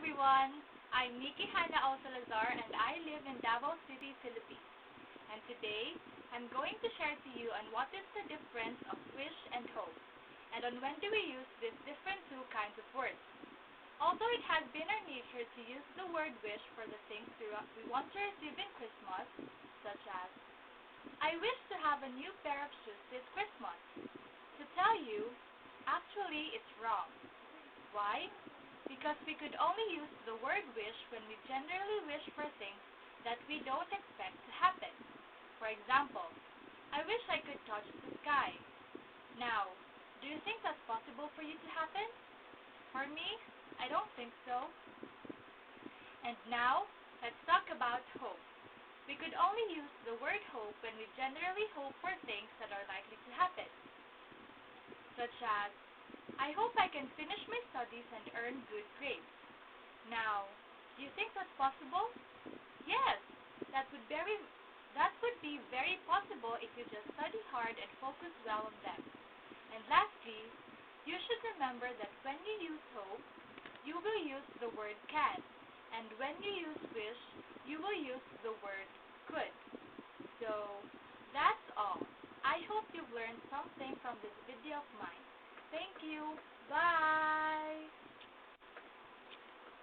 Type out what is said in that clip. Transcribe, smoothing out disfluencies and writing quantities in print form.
everyone! I'm Nikki Hannah O. Salazar and I live in Davao City, Philippines. And today, I'm going to share to you on what is the difference of wish and hope, and on when do we use these different two kinds of words. Although it has been our nature to use the word wish for the things we want to receive in Christmas, such as, I wish to have a new pair of shoes this Christmas. To tell you, actually it's wrong. Why? Because we could only use the word wish when we generally wish for things that we don't expect to happen. For example, I wish I could touch the sky. Now, do you think that's possible for you to happen? For me, I don't think so. And now, let's talk about hope. We could only use the word hope when we generally hope for things that are likely to happen, such as, I hope I can finish my studies and earn good grades. Now, do you think that's possible? Yes, that would be very possible if you just study hard and focus well on them. And lastly, you should remember that when you use hope, you will use the word can, and when you use wish, you will use the word could. So, that's all. I hope you've learned something from this video of mine. Thank you. Bye!